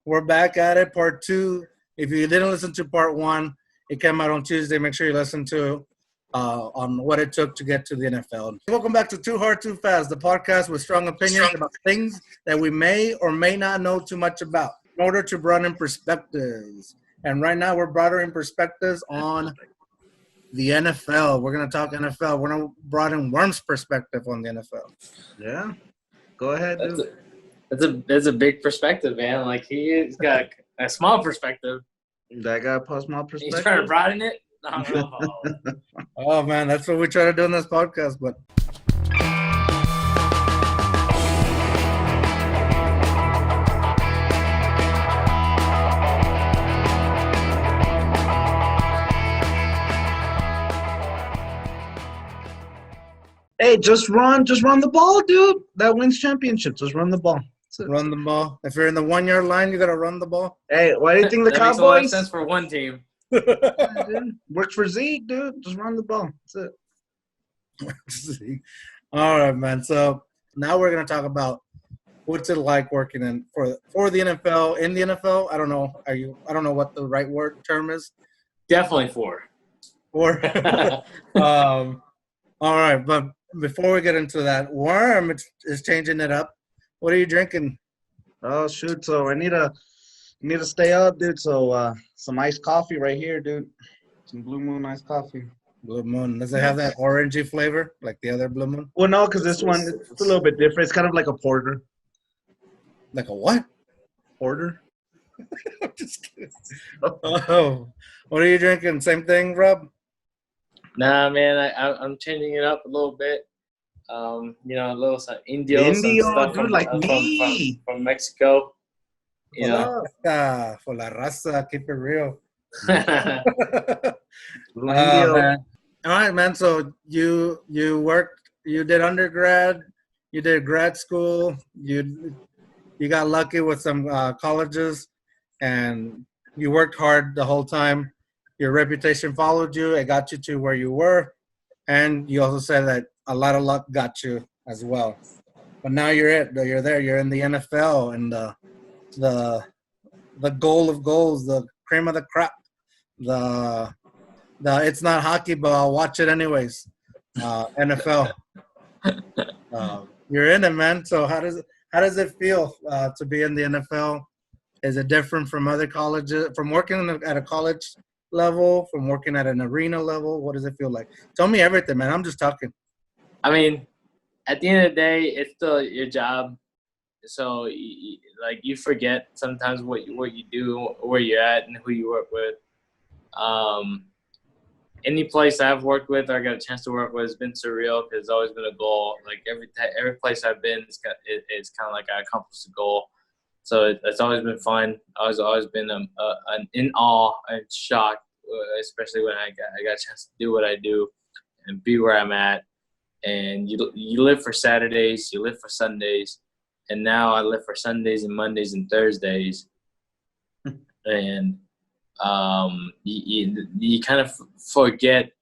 We're back at it, part 2. If you didn't listen to part 1, it came out on Tuesday. Make sure you listen to on what it took to get to the NFL. Welcome back to Too Hard, Too Fast, the podcast with strong opinions about things that we may or may not know too much about in order to broaden perspectives. And right now we're broadening perspectives on the NFL. We're going to talk NFL. We're going to broaden Worm's perspective on the NFL. Yeah. Go ahead, dude. That's a big perspective, man. Like, he's got a small perspective. That guy a small perspective. He's trying to broaden it? No. Oh, man, that's what we try to do in this podcast, but... Hey, just run the ball, dude. That wins championship. Just run the ball. Run the ball. If you're in the 1-yard line, you got to run the ball. Hey, why do you think the that Cowboys? Makes a lot of sense for one team. Yeah, dude. Works for Zeke, dude. Just run the ball. That's it. All right, man. So now we're going to talk about what's it like working in for the NFL, in the NFL. I don't know. I don't know what the right term is. Definitely four. All right, but before we get into that, Worm is changing it up. What are you drinking? Oh shoot! So I need to stay up, dude. So some iced coffee right here, dude. Some Blue Moon iced coffee. Blue Moon. Does it have that orangey flavor like the other Blue Moon? Well, no, because this one it's a little bit different. It's kind of like a porter. Like a what? Porter. I'm just kidding. Oh, what are you drinking? Same thing, Rob? Nah, man. I'm changing it up a little bit. A little some Indio stuff from, like me. from Mexico. For la raza, keep it real. Man. All right, man. So you did undergrad, you did grad school, you got lucky with some colleges, and you worked hard the whole time. Your reputation followed you. It got you to where you were, and you also said that a lot of luck got you as well. But now you're there. You're in the NFL, and the goal of goals, the cream of the crop, the it's not hockey, but I'll watch it anyways. NFL. You're in it, man. So how does it feel to be in the NFL? Is it different from other colleges, from working at a college level, from working at an arena level? What does it feel like? Tell me everything, man. I'm just talking. I mean, at the end of the day, it's still your job. So, you forget sometimes what you do, where you're at, and who you work with. Any place I've worked with or I got a chance to work with has been surreal because it's always been a goal. Like every place I've been, it's kind of like I accomplished a goal. So it's always been fun. I've always been in awe and shocked, especially when I got a chance to do what I do and be where I'm at. And you live for Saturdays, you live for Sundays, and now I live for Sundays and Mondays and Thursdays. And you kind of forget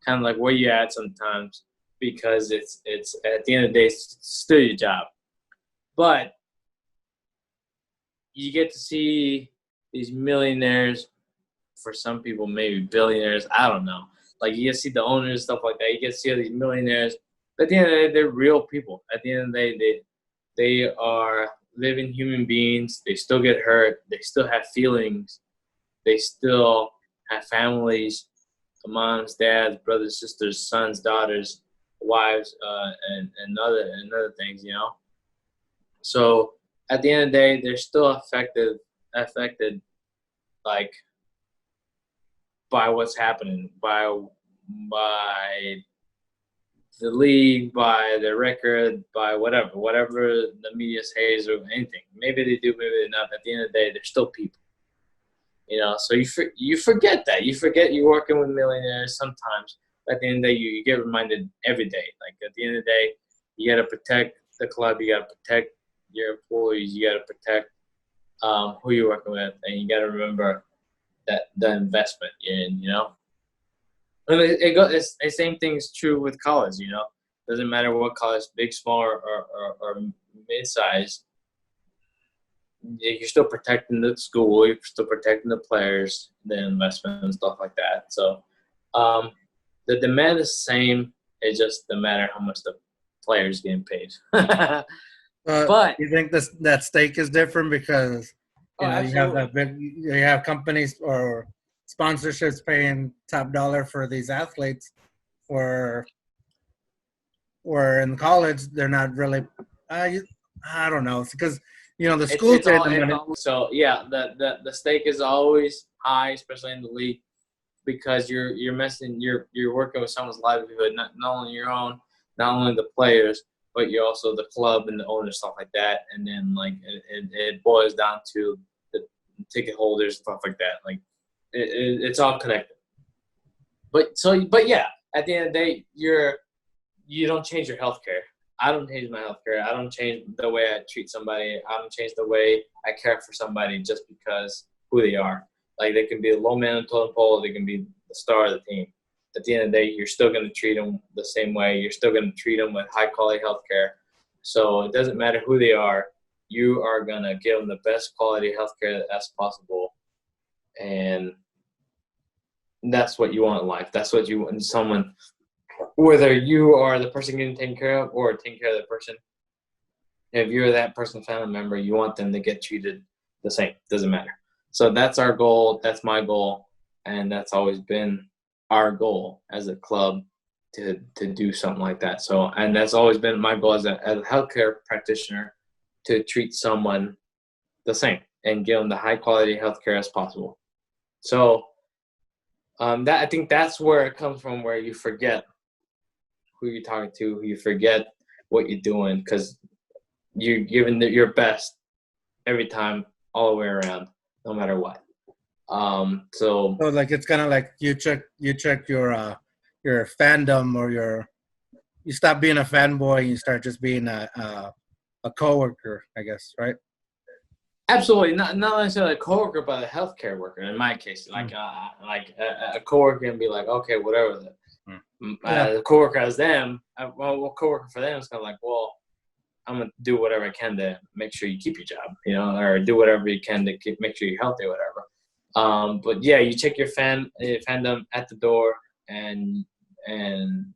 kind of like where you're at sometimes because it's at the end of the day it's still your job. But you get to see these millionaires, for some people maybe billionaires, I don't know. Like you get to see the owners, stuff like that. You get to see all these millionaires. But at the end of the day, they're real people. At the end of the day, they are living human beings. They still get hurt. They still have feelings. They still have families, moms, dads, brothers, sisters, sons, daughters, wives, and other things, you know. So at the end of the day, they're still affected like by what's happening, by the league, by the record, by whatever the media says or anything. Maybe they do, maybe they're not. At the end of the day, they're still people. You know, so you forget that. You forget you're working with millionaires sometimes. But at the end of the day, you get reminded every day. Like at the end of the day, you got to protect the club. You got to protect your employees. You got to protect who you're working with, and you got to remember that the investment you're in. You know, and it's the same thing is true with college. You know, doesn't matter what college, big, small, or mid-size. you're still protecting the school, you're still protecting the players, the investment and stuff like that. So the demand is the same. It just no matter how much the players getting paid. But you think that stake is different because you have that big, you have companies or sponsorships paying top dollar for these athletes, or in college they're not really. I don't know, it's because the school's paying the money. So yeah, the stake is always high, especially in the league, because you're working with someone's livelihood, not only your own, not only the players, but you're also the club and the owner, stuff like that. And then like it boils down to the ticket holders, stuff like that. Like it's all connected. But yeah, at the end of the day, you don't change your healthcare. I don't change my healthcare. I don't change the way I treat somebody. I don't change the way I care for somebody just because who they are. Like they can be a low man on the totem pole. They can be the star of the team. At the end of the day, you're still going to treat them the same way. You're still going to treat them with high quality healthcare. So it doesn't matter who they are. You are going to give them the best quality healthcare as possible. And that's what you want in life. That's what you want in someone, whether you are the person getting taken care of or taking care of the person. If you're that person's family member, you want them to get treated the same. Doesn't matter. So that's our goal. That's my goal. And that's always been our goal as a club to do something like that. So, and that's always been my goal as a healthcare practitioner, to treat someone the same and give them the high quality healthcare as possible. So I think that's where it comes from, where you forget who you're talking to, you forget what you're doing, because you're giving your best every time, all the way around, no matter what. So like it's kind of like you check your fandom, or you stop being a fanboy and you start just being a coworker, I guess, right? Absolutely, not necessarily a coworker, but a healthcare worker. In my case, like a coworker can be like, okay, whatever. The coworker as them, a coworker for them is kind of like, well, I'm gonna do whatever I can to make sure you keep your job, or do whatever you can to make sure you're healthy, or whatever. But yeah, you check your fandom at the door, and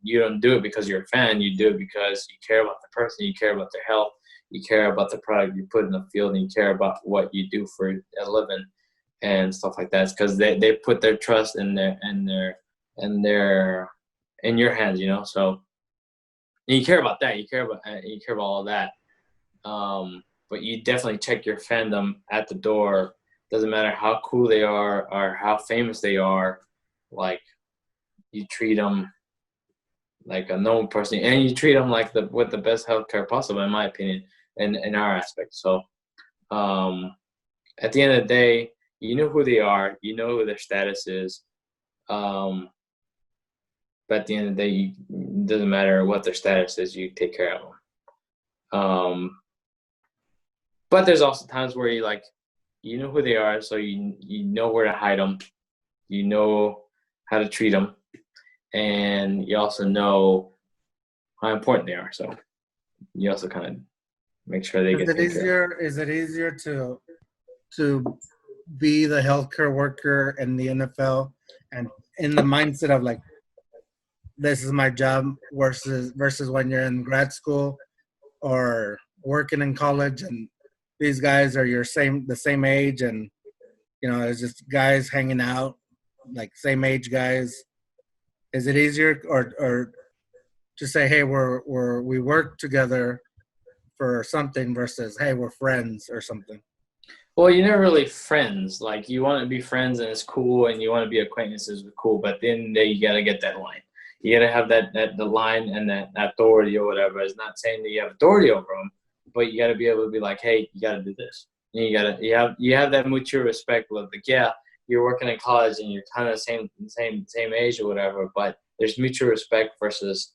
you don't do it because you're a fan. You do it because you care about the person, you care about their health, you care about the product you put in the field, and you care about what you do for a living and stuff like that. It's because they put their trust in your hands, So you care about that. You care about all that. But you definitely check your fandom at the door. Doesn't matter how cool they are or how famous they are. Like, you treat them like a normal person, and you treat them like with the best healthcare possible, in my opinion, in our aspect. So, at the end of the day, you know who they are, you know who their status is. But at the end of the day, it doesn't matter what their status is, you take care of them. But there's also times where you know who they are, so you know where to hide them, you know how to treat them, and you also know how important they are. So you also kind of make sure they get taken care of. Is it easier to be the healthcare worker in the NFL and in the mindset of like, this is my job, versus when you're in grad school or working in college and these guys are the same age, and it's just guys hanging out, like same age guys? Is it easier or to say, hey, we work together for something, versus, hey, we're friends or something? Well, you're not really friends. Like, you want to be friends and it's cool, and you want to be acquaintances with cool, but then you got to get that line. You got to have the line and that authority or whatever. It's not saying that you have authority over them, but you got to be able to be like, hey, you got to do this. And you have that mutual respect with, like, yeah, you're working in college and you're kind of the same age or whatever, but there's mutual respect versus,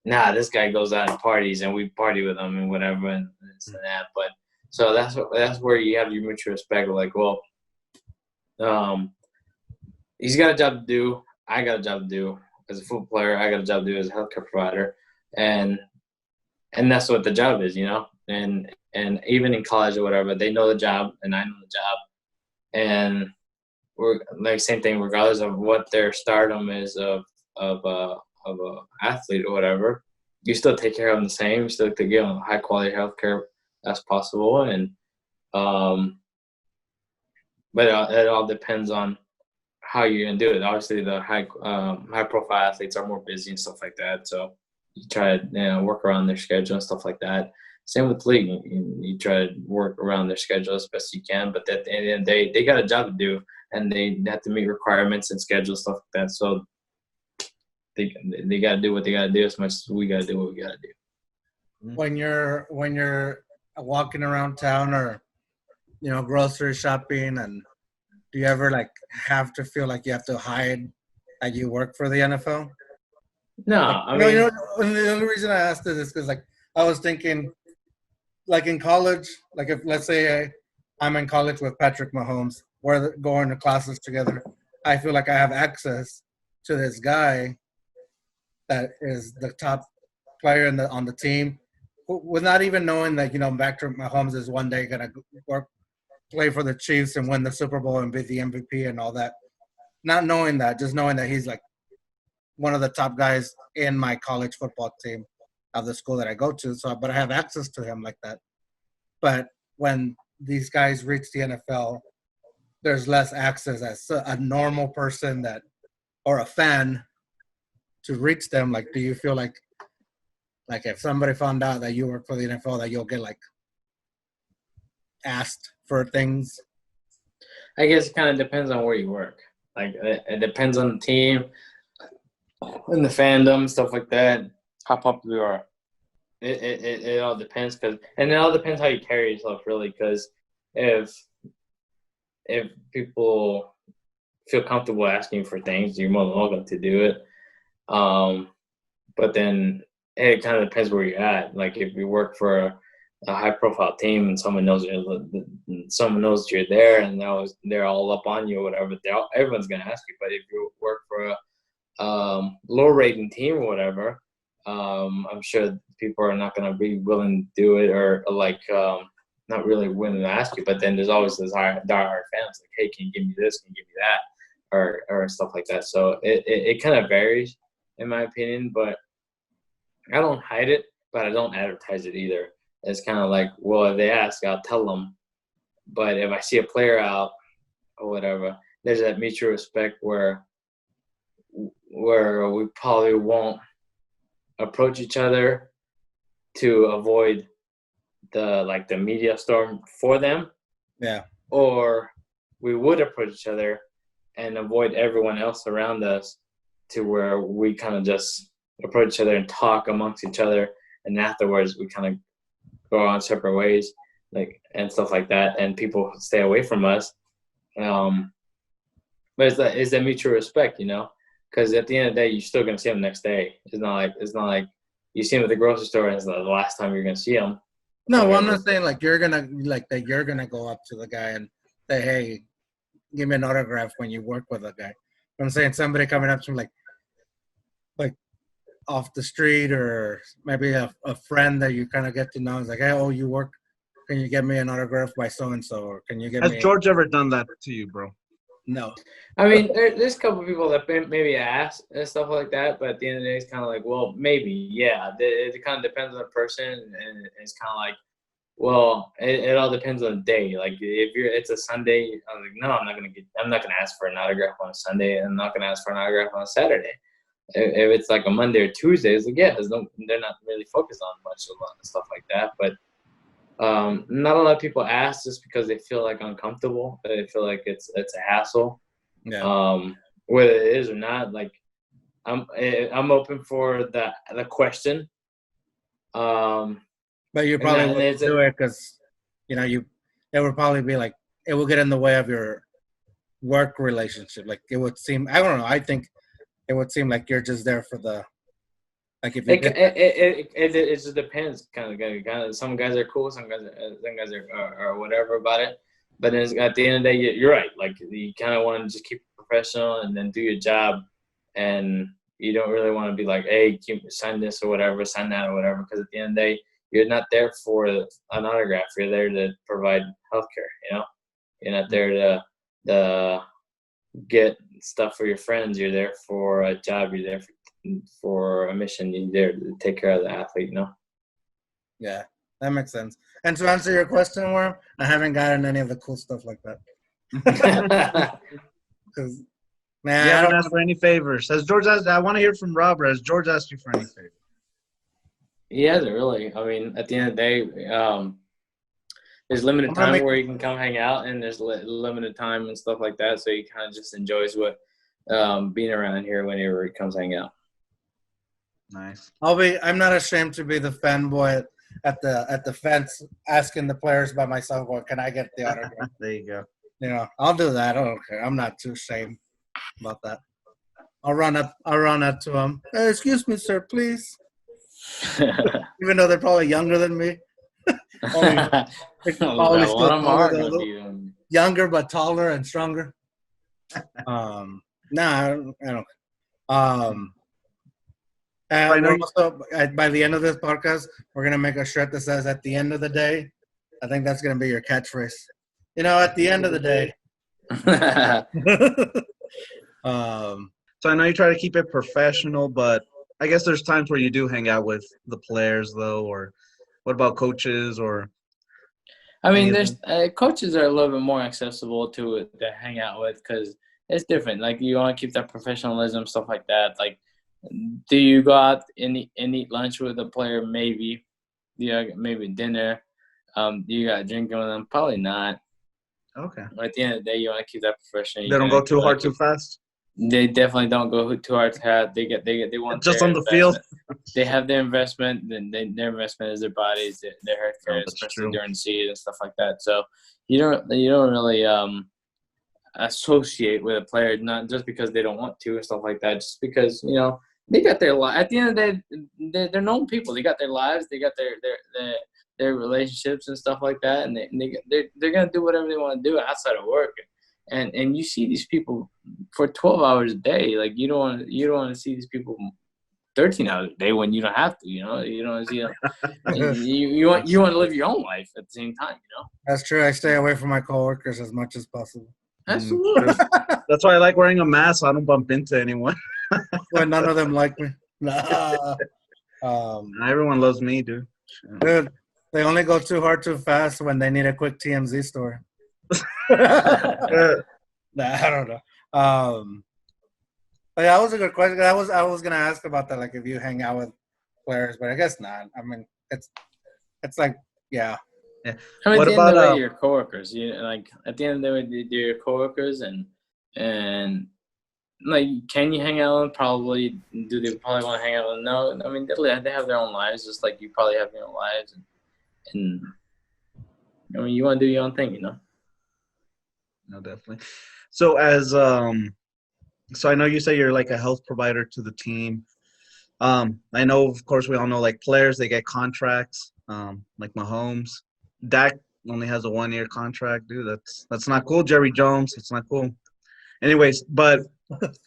this guy goes out and parties and we party with him and whatever and this and that. But so that's where you have your mutual respect. Like, well, he's got a job to do. I got a job to do as a football player. I got a job to do as a healthcare provider, and that's what the job is, And and even in college or whatever, they know the job and I know the job, and we're like same thing regardless of what their stardom is of a athlete or whatever. You still take care of them the same. You still to give them high quality healthcare as possible, and but it all depends on how you're gonna do it. Obviously, the high profile athletes are more busy and stuff like that, so you try to work around their schedule and stuff like that. Same with the league. You try to work around their schedule as best you can, but at the end of the day, they got a job to do, and they have to meet requirements and schedule stuff like that. So they got to do what they got to do as much as we got to do what we got to do. When you're walking around town or grocery shopping, and do you ever like have to feel like you have to hide that you work for the NFL? No, I mean, the only reason I asked this is because like I was thinking, like in college, like if let's say I'm in college with Patrick Mahomes, we're going to classes together. I feel like I have access to this guy that is the top player on the team, with not even knowing that Patrick Mahomes is one day gonna play for the Chiefs and win the Super Bowl and be the MVP and all that. Not knowing that, just knowing that he's like one of the top guys in my college football team of the school that I go to. So, but I have access to him like that. But when these guys reach the NFL, there's less access as a normal person or a fan to reach them. Like, do you feel like if somebody found out that you work for the NFL, that you'll get like asked for things? I guess it kind of depends on where you work. Like, it depends on the team and the fandom, stuff like that, how popular you are. It all depends, and it all depends how you carry yourself, really, because if people feel comfortable asking for things, you're more than welcome to do it. But then it kind of depends where you're at. Like, if you work for a high-profile team and someone knows that you're there and they're all up on you or whatever, everyone's gonna ask you. But if you work for a low-rating team or whatever, I'm sure people are not gonna be willing to do it, or like not really willing to ask you. But then there's always those diehard fans like, hey, can you give me this? Can you give me that? Or stuff like that. So it kind of varies, in my opinion. But I don't hide it, but I don't advertise it either. It's kind of like, well, if they ask, I'll tell them. But if I see a player out or whatever, there's that mutual respect where we probably won't approach each other to avoid the media storm for them. Yeah. Or we would approach each other and avoid everyone else around us, to where we kind of just approach each other and talk amongst each other, and afterwards we kind of go on separate ways, like, and stuff like that, and people stay away from us. But it's that mutual respect, because at the end of the day, you're still gonna see them next day. It's not like you see them at the grocery store and it's the last time you're gonna see them. No, well, I'm not saying like you're gonna go up to the guy and say, hey, give me an autograph when you work with a guy. I'm saying somebody coming up to him like off the street, or maybe a friend that you kind of get to know is like, hey, oh, you work, can you get me an autograph by so-and-so, or can you get me... Has George ever done that to you, bro? No. I mean, there's a couple of people that maybe ask and stuff like that, but at the end of the day, it's kind of like, well, maybe, yeah. It kind of depends on the person, and it's kind of like, well, it all depends on the day. Like, if it's a Sunday, I'm like, no, I'm not gonna ask for an autograph on a Sunday, and I'm not gonna ask for an autograph on a Saturday. If it's like a Monday or Tuesday, it's like, yeah, they're not really focused on much of stuff like that. But not a lot of people ask just because they feel like uncomfortable. They feel like it's a hassle. Yeah. Whether it is or not, like, I'm open for the question. But you probably wouldn't do it because, it would probably be like, it will get in the way of your work relationship. Like, it would seem, I don't know, I think it would seem like you're just there for the, like, if you it just depends. Kind of, some guys are cool, some guys are whatever about it. But then at the end of the day, you're right. Like, you kind of want to just keep it professional and then do your job, and you don't really want to be like, hey, sign this or whatever, sign that or whatever, because at the end of the day, you're not there for an autograph. You're there to provide healthcare. You're not there to get stuff for your friends. You're there for a job. You're there for a mission. You're there to take care of the athlete. Yeah, that makes sense. And to answer your question, Worm, I haven't gotten any of the cool stuff like that. Because, man, You I haven't don't. asked for any favors. Has George asked? I want to hear from Robert. Has George asked you for any favors? He hasn't really. I mean, at the end of the day, there's limited time where you can come hang out, and there's limited time and stuff like that. So he kind of just enjoys what being around here whenever he comes hang out. Nice. I'm not ashamed to be the fanboy at the fence asking the players by myself, "Well, can I get the autograph?" There you go. I'll do that. I don't care. I'm not too ashamed about that. I'll run up to them. Hey, excuse me, sir, please. Even though they're probably younger than me. Younger but taller and stronger. I don't. And we're also, by the end of this podcast, we're gonna make a shirt that says, "At the end of the day." I think that's gonna be your catchphrase. At the end of the day. So I know you try to keep it professional, but I guess there's times where you do hang out with the players, though. Or what about coaches? Or I mean, there's coaches are a little bit more accessible to hang out with because it's different. Like you want to keep that professionalism, stuff like that. Like, do you go out and eat lunch with a player? Maybe. Maybe dinner. You got drinking with them? Probably not. Okay. At the end of the day, you want to keep that professional. They don't go too hard, too fast. They definitely don't go too hard to have. They want just on the field. They have their investment. Then their investment is their bodies, their healthcare, especially during the season and stuff like that. So you don't really associate with a player not just because they don't want to and stuff like that. Just because they got their life. At the end of the day, they're known people. They got their lives. They got their relationships and stuff like that, and they're gonna do whatever they want to do outside of work. And you see these people for 12 hours a day. Like you don't want to see these people 13 hours a day when you don't have to. You don't want to see them. you want to live your own life at the same time. That's true. I stay away from my coworkers as much as possible. Absolutely. That's why I like wearing a mask. So I don't bump into anyone. When none of them like me. Nah. Everyone loves me, dude. Dude, they only go too hard too fast when they need a quick TMZ story. I don't know. But that was a good question. I was gonna ask about that, like if you hang out with players, but I guess not. I mean, it's like, yeah. I mean, at the end of the day, your coworkers. Like at the end of the day, they're your coworkers, and like, can you hang out with them? Probably. Do they probably want to hang out with them? No. I mean, they have their own lives, just like you probably have your own lives, and I mean, you want to do your own thing, No, definitely. So so I know you say you're like a health provider to the team. I know, of course, we all know like players, they get contracts, like Mahomes. Dak only has a 1-year contract, dude. That's not cool. Jerry Jones, it's not cool. Anyways, but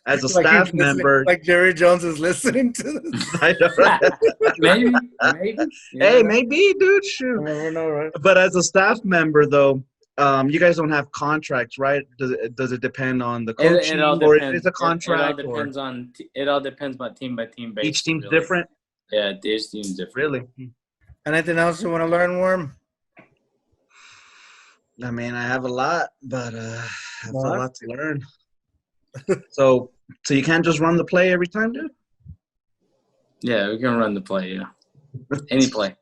as a staff member, like Jerry Jones is listening to this. I know, right? maybe. Hey, maybe, dude. Shoot. You never know, right? But as a staff member, though, you guys don't have contracts, right? Does it depend on the coaching, or is it a contract? It all depends on team by team basis. Each team's really. different. Yeah, each team's different. Really? Anything else you want to learn, Worm? I mean, I have a lot, but I have a lot to learn. So you can't just run the play every time, dude? Yeah, we can run the play. Yeah, any play.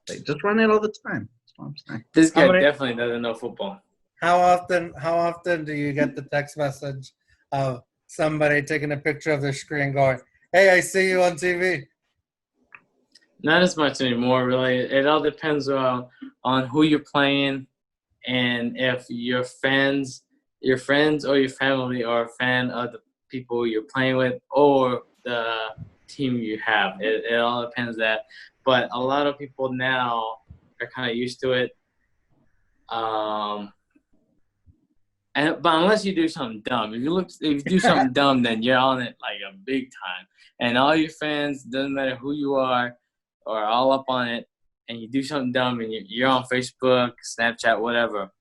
Just run it all the time. That's what I'm saying. This guy definitely doesn't know football. How often do you get the text message of somebody taking a picture of their screen going, "Hey, I see you on TV"? Not as much anymore, really. It all depends on who you're playing, and if your friends or your family are a fan of the people you're playing with or the team you have. It all depends on that. But a lot of people now are kind of used to it. But unless you do something dumb, if you do something dumb, then you're on it like a big time. And all your fans, doesn't matter who you are all up on it. and you do something dumb, and you're on Facebook, Snapchat, whatever.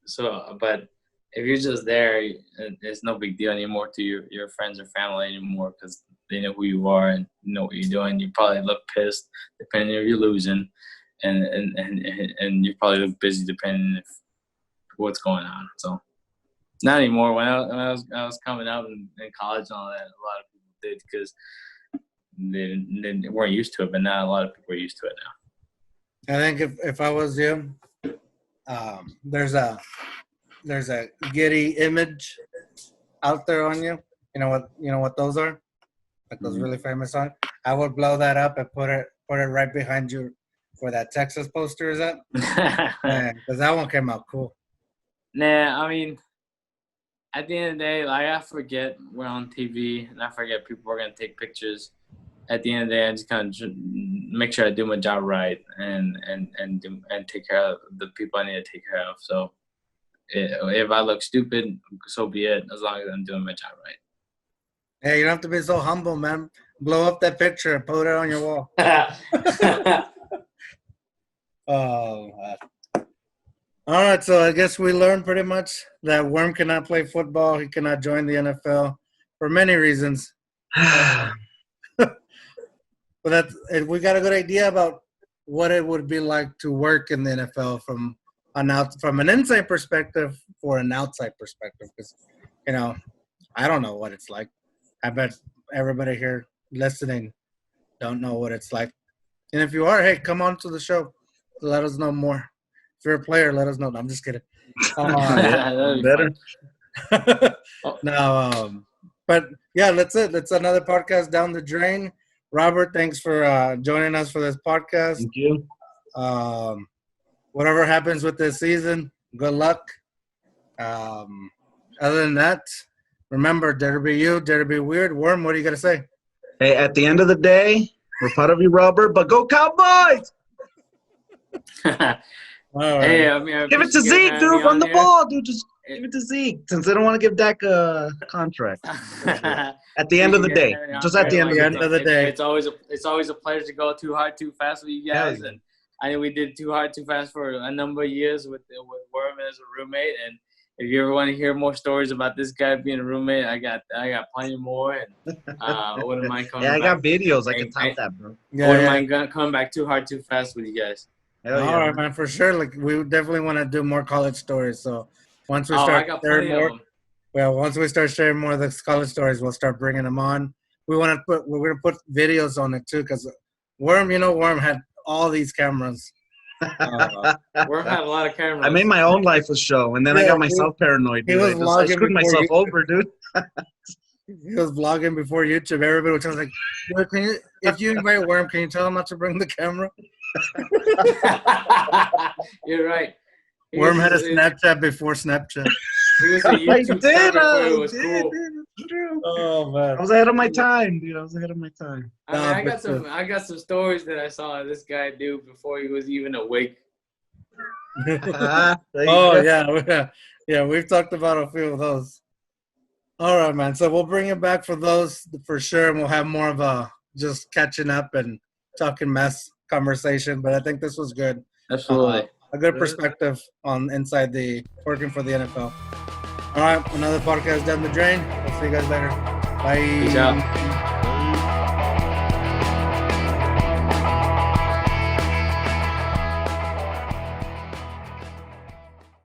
So, but if you're just there, it's no big deal anymore to your friends or family anymore because they know who you are and know what you're doing. You probably look pissed depending if you're losing, and you probably look busy depending if what's going on. So not anymore. When I was coming up in college and all that, a lot of people did because they weren't used to it, but now a lot of people are used to it now. I think if I was you, there's a giddy image out there on you. You know what those are? Like those really famous songs. I would blow that up and put it right behind you where that Texas poster is at. Because that one came out cool. Nah, I mean, at the end of the day, like I forget we're on TV and I forget people are gonna take pictures. At the end of the day, I just kind of make sure I do my job right and take care of the people I need to take care of. So if I look stupid, so be it. As long as I'm doing my job right. Hey, you don't have to be so humble, man. Blow up that picture and put it on your wall. Oh. All right, so I guess we learned pretty much that Worm cannot play football. He cannot join the NFL for many reasons. But we got a good idea about what it would be like to work in the NFL from an inside perspective or an outside perspective. Because, I don't know what it's like. I bet everybody here listening don't know what it's like. And if you are, hey, come on to the show. Let us know more. If you're a player, let us know. No, I'm just kidding. Better. No, but yeah, that's it. That's another podcast down the drain. Robert, thanks for joining us for this podcast. Thank you. Whatever happens with this season, good luck. Other than that, remember, dare to be you, dare to be weird. Worm, what are you going to say? Hey, at the end of the day, we're proud of you, Robert, but go Cowboys! Hey, I mean, give it to Zeke, dude. Run the ball, dude. Just give it to Zeke, since they don't want to give Dak a contract. At the end of the day, just at the end of the day. It's always a pleasure to go Too Hard, Too Fast with you guys, and I know we did Too Hard, Too Fast for a number of years with Worm as a roommate. And if you ever want to hear more stories about this guy being a roommate, I got plenty more. And I wouldn't mind coming. I got videos. I can top that, bro. I wouldn't mind coming back Too Hard, Too Fast with you guys. All right, man, for sure. Like we definitely want to do more college stories. So once we start sharing more, once we start sharing more of the college stories, we'll start bringing them on. We're gonna put videos on it too, because Worm had all these cameras. Worm had a lot of cameras. I made my own life a show, and then I got myself paranoid. Dude. I screwed myself over, dude. He was vlogging before YouTube. Everybody was like, if you invite Worm, can you tell him not to bring the camera? You're right. Worm had a Snapchat before Snapchat. He was a YouTube star before it was cool. True. Oh man, I was ahead of my time, dude. I was ahead of my time. I got some stories that I saw this guy do before he was even awake. Yeah. We've talked about a few of those. All right, man. So we'll bring it back for those for sure, and we'll have more of a just catching up and talking mess conversation. But I think this was good. Absolutely. A good perspective on inside the working for the NFL. All right, another podcast down the drain. We'll see you guys later. Bye. Peace out.